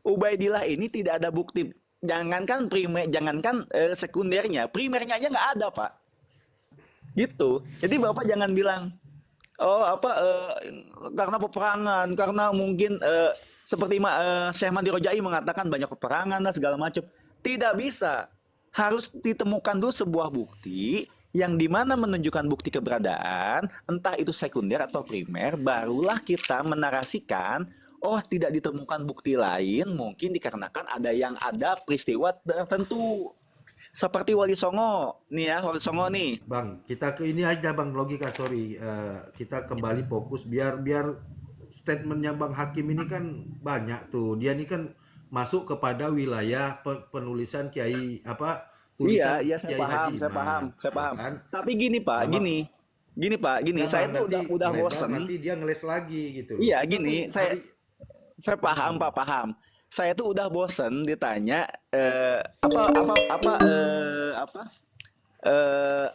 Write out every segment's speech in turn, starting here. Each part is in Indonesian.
Ubaidillah ini tidak ada bukti. Jangankan primer, jangankan sekundernya, primernya aja nggak ada, Pak. Gitu. Jadi Bapak jangan bilang, oh apa karena peperangan, karena mungkin seperti Syekh Mandi Rojai mengatakan banyak peperangan dan segala macam. Tidak bisa. Harus ditemukan dulu sebuah bukti yang dimana menunjukkan bukti keberadaan, entah itu sekunder atau primer, barulah kita menarasikan, oh tidak ditemukan bukti lain, mungkin dikarenakan ada peristiwa tertentu. Seperti Wali Songo, nih ya, Wali Songo nih. Bang, kita ke ini aja Bang, logika, sorry. Kita kembali fokus biar biar statementnya Bang Hakim ini kan banyak tuh. Dia ini kan masuk kepada wilayah penulisan Kiai apa Iya, tulisan iya Kiai Haji saya paham, Imam, saya ya paham. kan? Tapi gini Pak, Nah, gini, gini Pak, gini. enggak Saya Bang, tuh nanti udah ngelebar, bosen. nanti dia ngeles lagi gitu loh. Iya, Kita gini, tuh hari saya paham Mm-mm. Pak, paham. Saya tuh udah bosen ditanya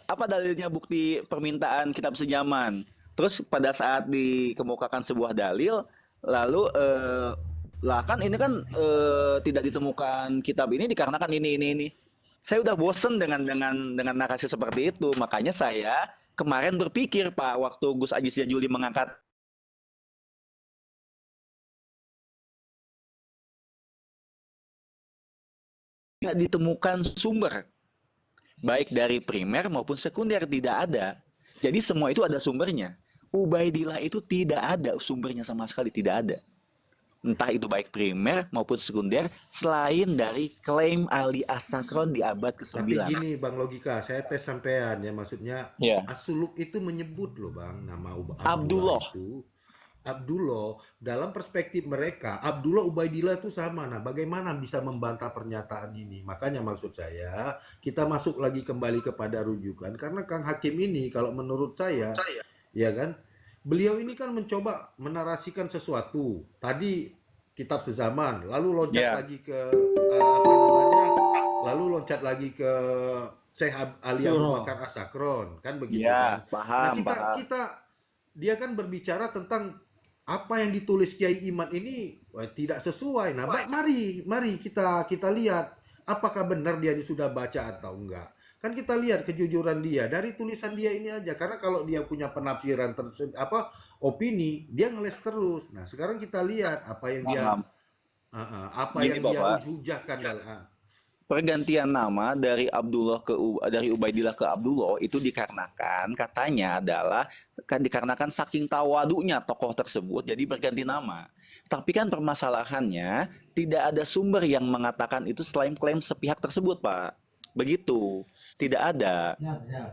apa dalilnya bukti permintaan kitab sejaman. Terus pada saat dikemukakan sebuah dalil, lalu lah kan ini kan tidak ditemukan kitab ini dikarenakan ini. Saya udah bosen dengan narasi seperti itu. Makanya saya kemarin berpikir Pak, waktu Gus Ajis Jajuli mengangkat nggak ditemukan sumber, baik dari primer maupun sekunder tidak ada. Jadi semua itu ada sumbernya. Ubaidillah itu tidak ada sumbernya sama sekali, tidak ada. Entah itu baik primer maupun sekunder selain dari klaim Ali As-Sakron di abad Tapi ke-9. gini Bang Logika, saya tes sampean ya, maksudnya Ya. As-Suluk itu menyebut loh Bang nama Abdullah Abdullah. itu. Abdullah dalam perspektif mereka, Abdullah Ubaidillah itu sama. Nah, bagaimana bisa membantah pernyataan ini? Makanya maksud saya, kita masuk lagi kembali kepada rujukan karena Kang Hakim ini kalau menurut saya, ya kan, beliau ini kan mencoba menarasikan sesuatu. Tadi kitab sezaman, lalu loncat Ya. lagi ke apa namanya? Lalu loncat lagi ke Syekh Ali Abu Suro. Bakar As-Sakron, kan begitu kan? Ya, Nah, paham, kita paham. kita dia kan berbicara tentang apa yang ditulis Kiai Iman ini tidak sesuai. Nah, mari mari kita kita lihat apakah benar dia ini sudah baca atau enggak. Kan kita lihat kejujuran dia dari tulisan dia ini aja. Karena kalau dia punya penafsiran apa opini, dia ngeles terus. Nah, sekarang kita lihat Paham. apa Gini yang dia Bapak, hujahkan dalam pergantian nama dari Ubaidillah ke Abdullah itu dikarenakan katanya adalah dikarenakan saking tawadunya tokoh tersebut jadi berganti nama. Tapi kan permasalahannya tidak ada sumber yang mengatakan itu selain klaim sepihak tersebut, Pak. Begitu. Tidak ada. Siap, siap.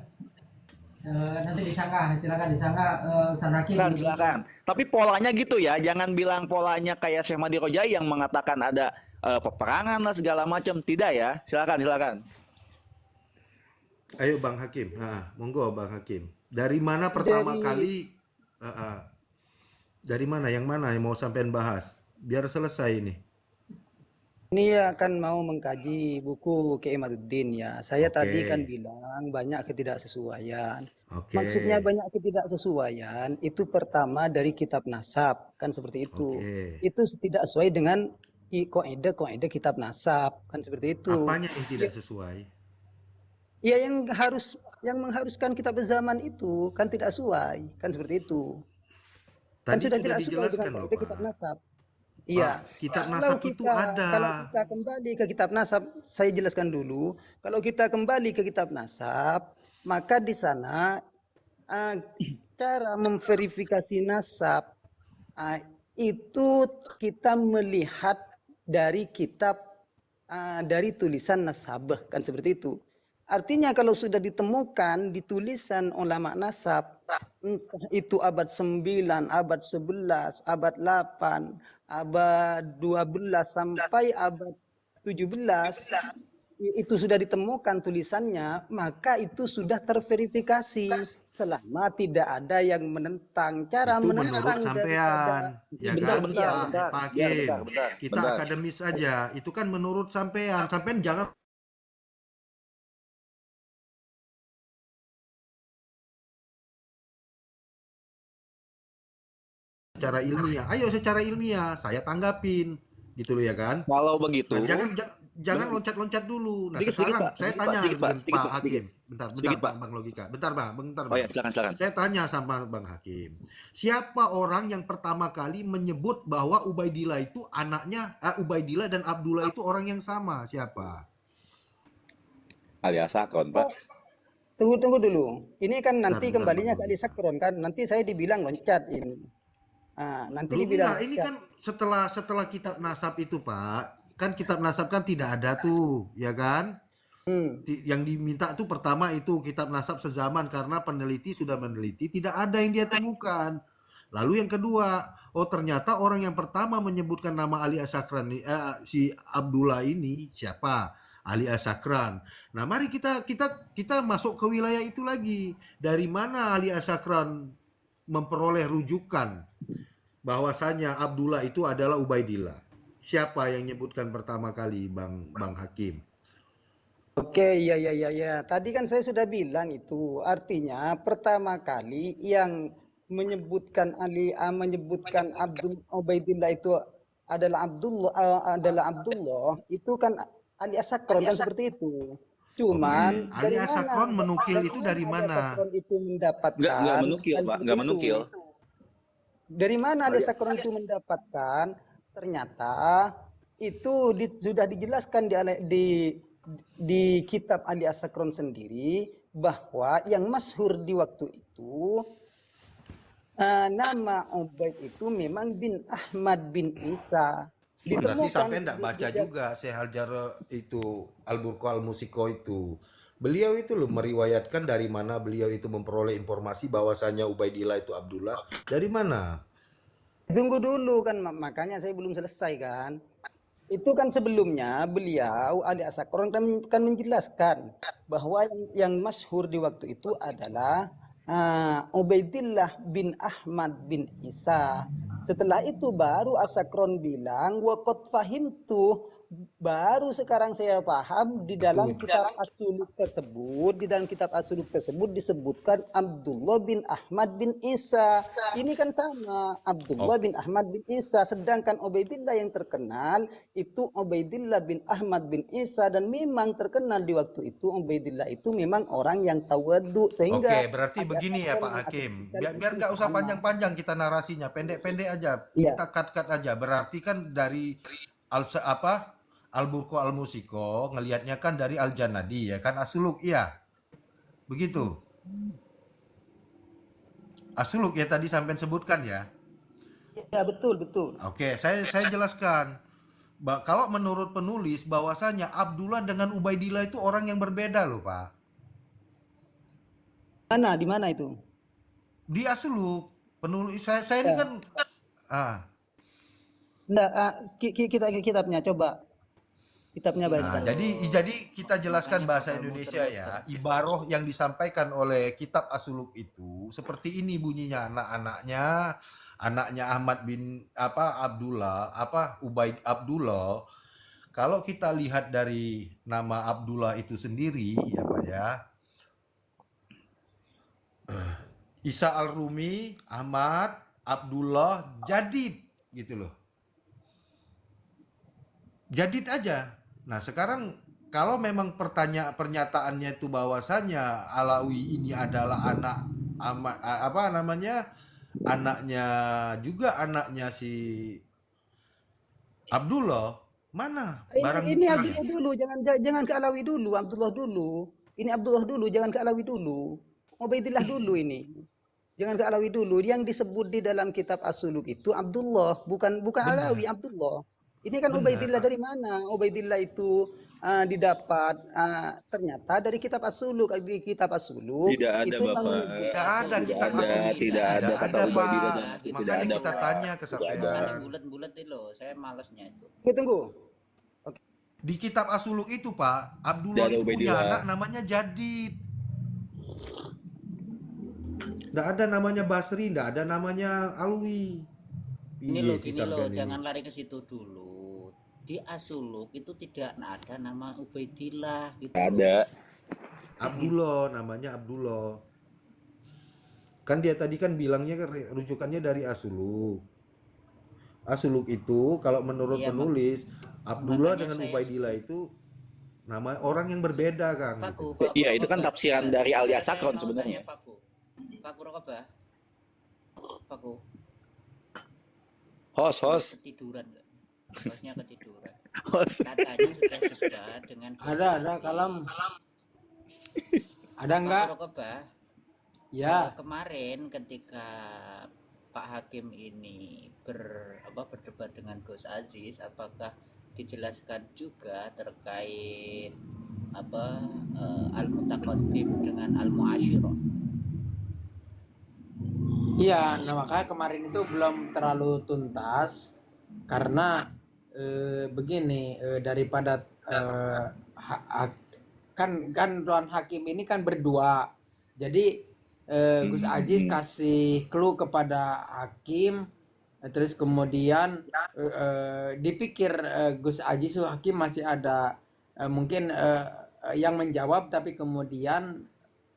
Nanti disangka, silakan disangka Ustaz Hakim Silakan, jadi silakan. Tapi polanya gitu ya, jangan bilang polanya kayak Syekh Madi Rojai yang mengatakan ada peperangan lah segala macam. Tidak ya. Silakan, silakan. Ayo Bang Hakim. Monggo Bang Hakim. Dari mana pertama Dari kali ah, ah. Dari mana? Yang mana yang mau sampean bahas? Biar selesai ini. ini akan mau mengkaji buku Kiai Imaduddin ya. Saya Oke. tadi kan bilang banyak ketidaksesuaian. Oke. Maksudnya banyak ketidaksesuaian itu pertama dari kitab nasab kan seperti itu. Oke. Itu tidak sesuai dengan kaidah-kaidah kitab nasab kan seperti itu. Apanya yang Ya, tidak sesuai? ya yang mengharuskan kitab zaman itu kan tidak sesuai kan seperti itu. Kan Tadi sudah sudah tidak sesuai dengan dijelaskan loh kaidah kitab Pak. nasab. Pak, Iya, kitab kalau nasab itu kita ada. kalau kita kembali ke kitab nasab, saya jelaskan dulu. Kalau kita kembali ke kitab nasab, maka di sana eh, cara memverifikasi nasab eh, itu kita melihat dari kitab dari tulisan nasabah kan seperti itu. Artinya kalau sudah ditemukan di tulisan ulama nasab, entah itu abad 9, abad 11, abad 8, abad 12 sampai abad 17, itu sudah ditemukan tulisannya, maka itu sudah terverifikasi selama tidak ada yang menentang. Cara Itu menurut menentang sampean, daripada ya Bentar, kan? bentar, ya bentar. Pak Biar, Hakim, bentar, bentar, kita bentar. akademis aja. Itu kan menurut sampean. Sampean jangan secara ilmiah. Ayo secara ilmiah, saya tanggapin. gitu loh ya kan. Kalau begitu, Nah, jangan loncat-loncat dulu. Nah, sedikit sekarang Pak, saya sedikit Pak, tanya sedikit Pak, sedikit Pak Pak, sedikit, Hakim. Bentar, bentar sedikit Pak. Bang Logika. Bentar Oh ya, Bang. silakan, silakan. Saya tanya sama Bang Hakim. Siapa orang yang pertama kali menyebut bahwa Ubaidillah itu anaknya Ubaidillah dan Abdullah itu orang yang sama? Siapa? Alias Sakron, Pak. Oh, tunggu dulu. Ini kan nanti Bentar Bang kembalinya ke Ali Logika. Sakron kan. Nanti saya dibilang loncat ini. Nanti Lu dibilang enggak, ini loncat. kan setelah kitab nasab itu, Pak. Kan kitab nasab kan tidak ada tuh, ya kan? Hmm. Yang diminta tuh pertama itu kitab nasab sezaman karena peneliti sudah meneliti tidak ada yang dia temukan. Lalu yang kedua, oh ternyata orang yang pertama menyebutkan nama Ali Asakran si Abdullah ini siapa? Ali Asakran. Nah, mari kita masuk ke wilayah itu lagi. Dari mana Ali Asakran memperoleh rujukan bahwasanya Abdullah itu adalah Ubaidillah? Siapa yang nyebutkan pertama kali Bang Hakim? Oke, ya. Tadi kan saya sudah bilang itu. Artinya pertama kali yang menyebutkan Abdul Ubaidillah itu adalah Abdullah itu kan Ali Asakron kan seperti itu. Oke, Cuman Ali Asakron menukil itu dari Ali mana? Asakron itu Nggak mendapatkan menukil, Pak, seperti nggak itu? menukil. Dari mana Ali Ali- Sakron itu mendapatkan? Ternyata itu sudah dijelaskan di kitab Ali Sakron sendiri bahwa yang masyhur di waktu itu nama Ubaid itu memang bin Ahmad bin Isa. Berarti Ditemukan sampai enggak baca juga Syekh Al-Jarrah itu Al-Burqa Al-Musiko itu. Beliau itu loh meriwayatkan dari mana beliau itu memperoleh informasi bahwasanya Ubaidillah itu Abdullah. Dari mana? Tunggu dulu kan, makanya saya belum selesai kan. Itu kan sebelumnya beliau Ali Asakron kan menjelaskan bahwa yang masyhur di waktu itu adalah Ubaidillah bin Ahmad bin Isa. Setelah itu baru Asakron bilang waqad fahimtu, baru sekarang saya paham di dalam Itu kitab As-Suluk tersebut disebutkan Abdullah bin Ahmad bin Isa. Ini kan sama, Abdullah oke. bin Ahmad bin Isa, sedangkan Ubaidillah yang terkenal itu Ubaidillah bin Ahmad bin Isa, dan memang terkenal di waktu itu Ubaidillah itu memang orang yang tawadhu, Oke, sehingga berarti Ali begini ya Asakron Pak Hakim. mengasosiasikan Biar itu nggak usah sama. panjang-panjang kita narasinya, pendek-pendek aja. Iya. Kita cut-cut aja. Berarti kan dari Al-Burqa Al-Musiko ngelihatnya kan dari Al-Janadi ya kan Asuluk iya. Begitu. Asuluk ya tadi sampai sebutkan ya. Ya, betul. Oke, saya jelaskan. Kalau menurut penulis bahwasanya Abdullah dengan Ubaidillah itu orang yang berbeda loh, Pak. Di mana itu? Di Asuluk, penulis saya ini Ya. kan Enggak, kitabnya coba. Kitabnya nah, baca. jadi kita jelaskan bahasa Indonesia ya. Ibaroh yang disampaikan oleh kitab Asuluk itu seperti ini bunyinya anaknya Ahmad bin Abdullah Ubaid Abdullah. Kalau kita lihat dari nama Abdullah itu sendiri ya Pak ya. Isa Al-Rumi, Ahmad, Abdullah, Jadid gitu loh. Jadid aja. Nah, sekarang kalau memang pernyataannya itu bahwasanya Alawi ini adalah anak anaknya si Abdullah, mana barang Ini buktinya? Abdullah dulu, jangan ke Alawi dulu, Abdullah dulu. Ini Abdullah dulu, jangan ke Alawi dulu. Ubaidillah dulu ini. Jangan ke Alawi dulu. Yang disebut di dalam kitab As-Suluk itu Abdullah, bukan Benar, Alawi, Abdullah. Ini kan benar. Ubaidillah dari mana? Ubaidillah itu didapat ternyata dari kitab As-Suluk. Di kitab As-Suluk Tidak ada, itu Bapak. Tidak ada Tidak kitab ada, Asuluk itu tidak ada tidak kata ada, Ubaidillah Pak. dan itu tidak Makanya ada, kita Pak. tanya ke Tidak sampean. ada. Makanya bulat-bulat itu loh, saya malesnya itu. Tunggu. Oke. Di kitab Asuluk itu, Pak, Tidak Abdullah ada itu punya Ubaidillah. anak namanya Jadid. Nggak ada namanya Basri, nggak ada namanya Alwi. Ini Iya loh, sih gini loh, sampean ini. jangan lari ke situ dulu. Di Asuluk itu tidak ada nama Ubaidillah gitu Tidak loh. ada. Abdullah, namanya Abdullah. Kan dia tadi kan bilangnya rujukannya dari Asuluk. Asuluk itu kalau menurut Iya, penulis Abdullah makanya dengan saya Ubaidillah itu nama orang yang berbeda, Kang, gitu. Faku Iya, itu kan Rokobah. tafsiran dari Sebentar, alias saya sakron mau tanya sebenarnya. Faku Rokobah, Faku, Host. ketiduran nggak? Hostnya ketiduran. Host. Katanya sudah dengan Gus Ada Aziz. kalem. Ada Faku enggak? Rokobah, Ya. kemarin ketika Pak Hakim ini berdebat dengan Gus Aziz, apakah dijelaskan juga terkait al-mutaqaddim dengan al-mu'asyirah? Iya, nah makanya kemarin itu belum terlalu tuntas karena begini daripada kan Tuan Hakim ini kan berdua. Jadi Gus Aziz kasih clue kepada Hakim, terus kemudian dipikir Gus Aziz Hakim masih ada mungkin yang menjawab, tapi kemudian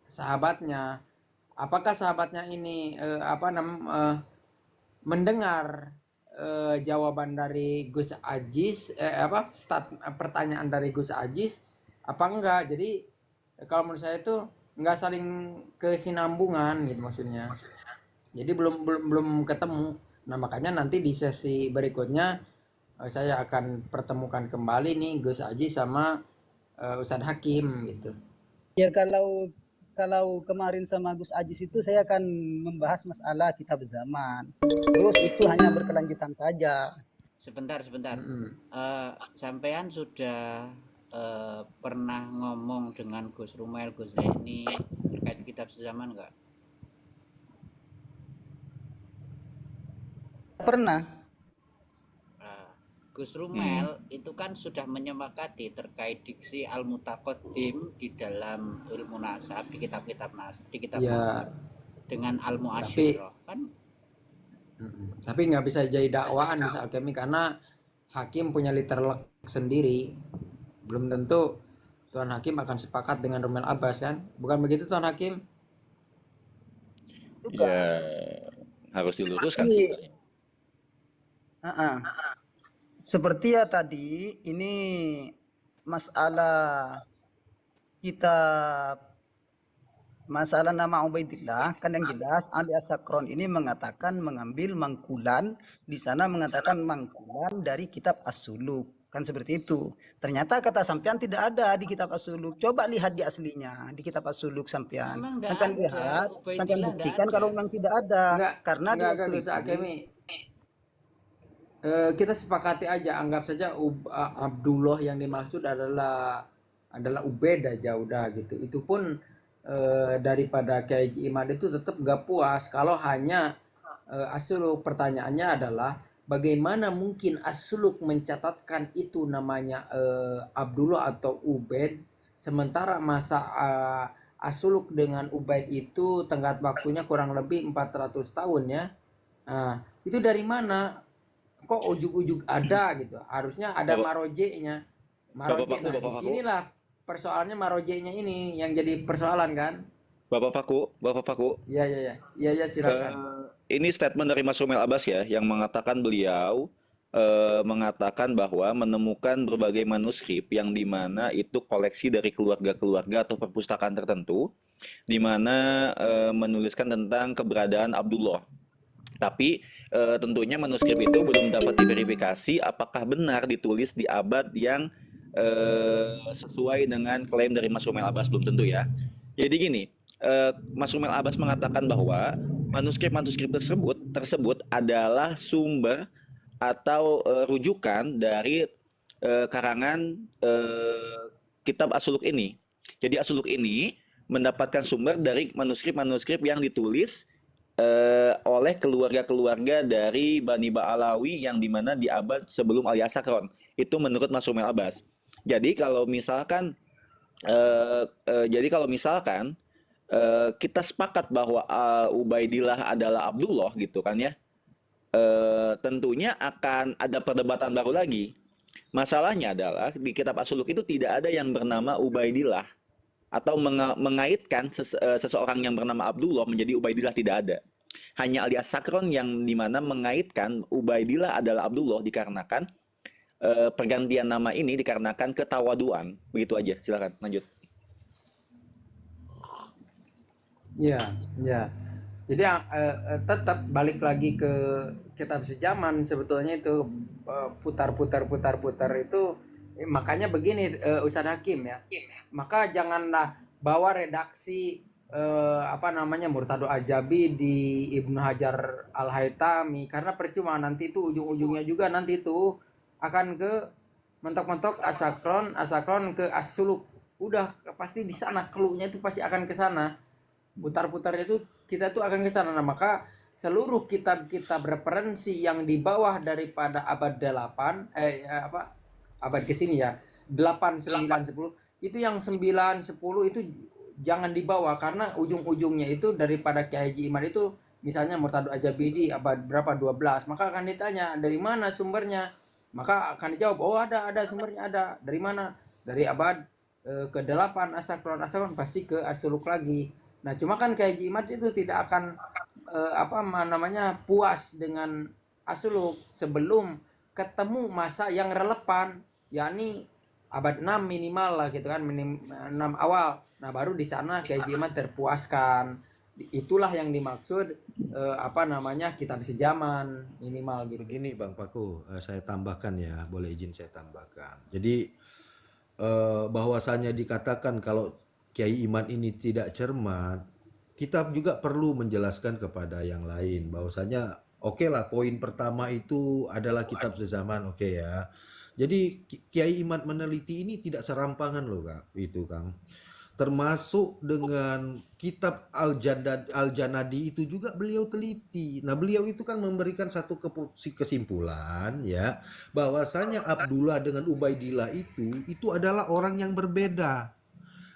sahabatnya, apakah sahabatnya ini mendengar jawaban dari Gus Aziz, pertanyaan dari Gus Aziz apa enggak. Jadi kalau menurut saya itu enggak saling kesinambungan gitu maksudnya. Jadi belum ketemu. Nah, makanya nanti di sesi berikutnya saya akan pertemukan kembali nih Gus Aziz sama Ustadz Hakim gitu. Ya kalau kemarin sama Gus Aziz itu saya akan membahas masalah kitab zaman. Terus itu hanya berkelanjutan saja. Sebentar. Sampean sudah pernah ngomong dengan Gus Rumail, Gus Zaini terkait kitab sezaman nggak? Pernah. Gus Rumail itu kan sudah menyepakati terkait diksi al-mutaqaddim di dalam ilmu nasab, di kitab-kitab nasab, Ya, dengan al-mu'asyirah kan. tapi nggak bisa jadi dakwaan Gus Alkemi karena Hakim punya literlek sendiri. Belum tentu Tuan Hakim akan sepakat dengan Rumail Abbas kan? Bukan begitu Tuan Hakim? Ya, harus diluruskan sih. Seperti ya tadi, ini masalah masalah nama Ubaidillah kan yang jelas alias Sakron ini mengambil mangkulan, di sana mengatakan mangkulan dari kitab As-Suluk, kan seperti itu. Ternyata kata sampean tidak ada di kitab As-Suluk. Coba lihat di aslinya di kitab As-Suluk sampean. Memang nggak Sampean ada, lihat, Ubaidillah sampean nggak buktikan ada. kalau memang tidak ada. Karena di enggak waktu Gus itu Alkemi. Kita sepakati aja, anggap saja Abdullah yang dimaksud adalah Ubaid aja udah gitu. Itu pun daripada Kiai Haji Imad itu tetap gak puas kalau hanya As-Suluk. Pertanyaannya adalah bagaimana mungkin As-Suluk mencatatkan itu namanya Abdullah atau Ubaid, sementara masa As-Suluk dengan Ubaid itu tenggat waktunya kurang lebih 400 tahun ya. Nah, itu dari mana? Kok ujuk-ujuk ada gitu? Harusnya ada marojeknya. Marojek. Nah, di sinilah persoalannya, marojeknya ini yang jadi persoalan kan? Bapak Faku. Iya, silakan. Ini statement dari Mas Rumail Abbas ya, yang mengatakan beliau mengatakan bahwa menemukan berbagai manuskrip yang dimana itu koleksi dari keluarga-keluarga atau perpustakaan tertentu, di mana menuliskan tentang keberadaan Abdullah. Tapi tentunya manuskrip itu belum dapat diverifikasi apakah benar ditulis di abad yang sesuai dengan klaim dari Mas Rumail Abbas, belum tentu ya. Jadi gini, Mas Rumail Abbas mengatakan bahwa manuskrip-manuskrip tersebut adalah sumber atau rujukan dari karangan kitab As-Suluk ini. Jadi As-Suluk ini mendapatkan sumber dari manuskrip-manuskrip yang ditulis oleh keluarga-keluarga dari Bani Ba'alawi yang dimana di abad sebelum alias Sakron. Itu menurut Mas Rumail Abbas. Jadi kalau misalkan kita sepakat bahwa Ubaidillah adalah Abdullah gitu kan ya, tentunya akan ada perdebatan baru lagi. Masalahnya adalah di kitab As-Suluk itu tidak ada yang bernama Ubaidillah, atau mengaitkan seseorang yang bernama Abdullah menjadi Ubaidillah, tidak ada. Hanya alias Sakron yang dimana mengaitkan Ubaidillah adalah Abdullah dikarenakan pergantian nama ini dikarenakan ketawaduan. Begitu aja. Silakan lanjut. Ya, ya. Jadi tetap balik lagi ke kitab sejaman sebetulnya itu putar itu makanya begini Ustadz Hakim ya. Maka janganlah bawa redaksi apa namanya Murtado Ajabi di Ibnu Hajar Al-Haytami karena percuma nanti itu ujung-ujungnya juga nanti itu akan ke mentok-mentok asakron ke as-suluk. Udah pasti di sana clue-nya itu pasti akan ke sana. Putar-putar itu kita tuh akan ke sana. Nah, maka seluruh kitab-kitab referensi yang di bawah daripada abad 8 abad ke sini ya 8 9 10 itu yang 9 10 itu jangan dibawa karena ujung-ujungnya itu daripada Kiai Haji Imad itu misalnya Murtado Ajabidi abad berapa 12 maka akan ditanya dari mana sumbernya maka akan dijawab oh ada sumbernya ada dari mana dari abad ke-8 asakron pasti ke asuluk lagi. Nah, cuma kan Kiai Haji Imad itu tidak akan puas dengan asuluk sebelum ketemu masa yang relevan, yakni abad 6 minimal lah gitu kan, 6 awal. Nah, baru di sana Kiai Haji Imad terpuaskan. Itulah yang dimaksud kitab sejaman minimal gitu. Begini Bang Paku, saya tambahkan ya, boleh izin saya tambahkan. Jadi bahwasanya dikatakan kalau Kiai Imad ini tidak cermat, kita juga perlu menjelaskan kepada yang lain bahwasanya oke lah poin pertama itu adalah kitab sezaman oke ya. Jadi Kiai Imad meneliti ini tidak serampangan loh Kak, itu Kang. Termasuk dengan kitab Al-Janadi itu juga beliau teliti. Nah, beliau itu kan memberikan satu kesimpulan ya, bahwasanya Abdullah dengan Ubaidillah itu adalah orang yang berbeda.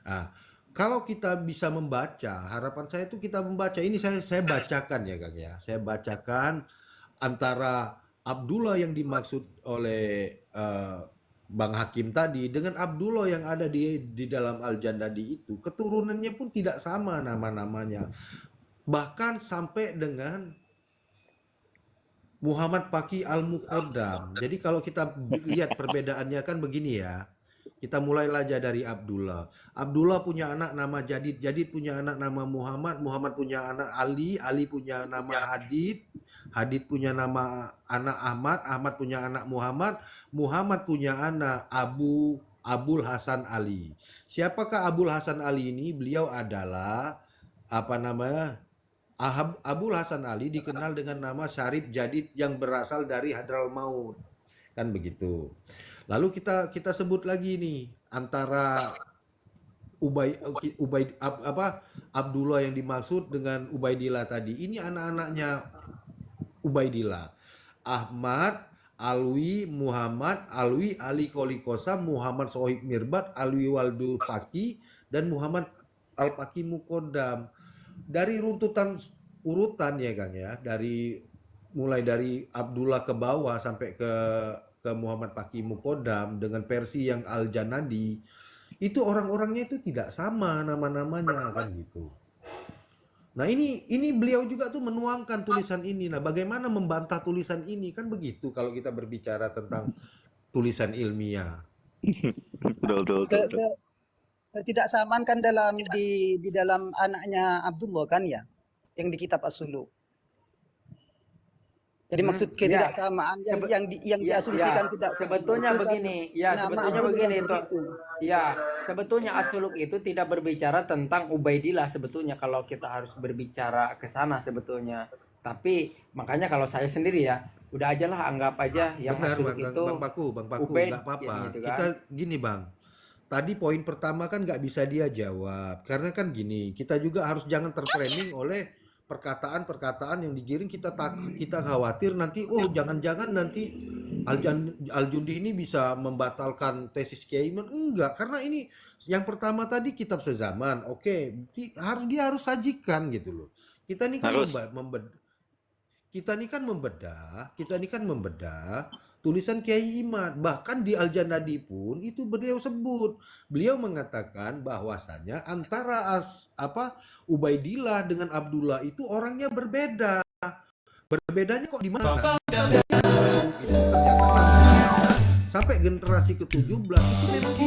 Nah, kalau kita bisa membaca, harapan saya itu kita membaca. Ini saya bacakan ya Kang ya. Saya bacakan antara Abdullah yang dimaksud oleh Bang Hakim tadi dengan Abdullah yang ada di dalam Al-Janadi itu, keturunannya pun tidak sama nama-namanya. Bahkan sampai dengan Muhammad Paki Al-Muqaddam. Jadi kalau kita lihat perbedaannya kan begini ya. Kita mulai aja dari Abdullah. Abdullah punya anak nama Jadid, Jadid punya anak nama Muhammad, Muhammad punya anak Ali, Ali punya nama Hadid, Hadid punya nama anak Ahmad, Ahmad punya anak Muhammad, Muhammad punya anak Abul Hasan Ali. Siapakah Abul Hasan Ali ini? Beliau adalah Abul Hasan Ali dikenal dengan nama Syarif Jadid yang berasal dari Hadramaut. Kan begitu. Lalu kita sebut lagi nih antara Abdullah yang dimaksud dengan Ubaidillah tadi. Ini anak-anaknya Ubaidillah. Ahmad, Alwi, Muhammad, Alwi, Ali Kolikosa, Muhammad Sohib Mirbat, Alwi Waldu Paki, dan Muhammad Al-Paki Mukodam. Dari urutan ya Kang ya, mulai dari Abdullah ke bawah sampai ke Muhammad Paki Mukodam dengan versi yang Al-Janadi itu orang-orangnya itu tidak sama nama-namanya kan gitu. Nah ini beliau juga tuh menuangkan tulisan ini. Nah bagaimana membantah tulisan ini kan begitu kalau kita berbicara tentang tulisan ilmiah. Betul. Tidak samaan kan di dalam anaknya Abdullah kan ya yang di kitab As-Suluk. Jadi maksud ketidaksamaan yang diasumsikan tidak sebetulnya begini sebetulnya As-Suluk itu tidak berbicara tentang Ubaidillah sebetulnya kalau kita harus berbicara ke sana sebetulnya. Tapi makanya kalau saya sendiri ya udah aja lah anggap aja yang As-Suluk itu Bang Paku nggak apa-apa. gitu kan. Kita gini Bang. Tadi poin pertama kan nggak bisa dia jawab karena kan gini kita juga harus jangan terframing oleh perkataan-perkataan yang digiring kita khawatir nanti jangan-jangan nanti Al-Jundi ini bisa membatalkan tesis Kiai Imad. Enggak, karena ini yang pertama tadi kitab sezaman. Oke, dia harus sajikan gitu loh. Kita ini kan membedah tulisan Kiai Imad. Bahkan di Al-Janadi pun itu beliau sebut. Beliau mengatakan bahwasanya antara Ubaidillah dengan Abdullah itu orangnya berbeda. Berbedanya kok di mana? Itu ternyata sampai generasi ke-17 itu memang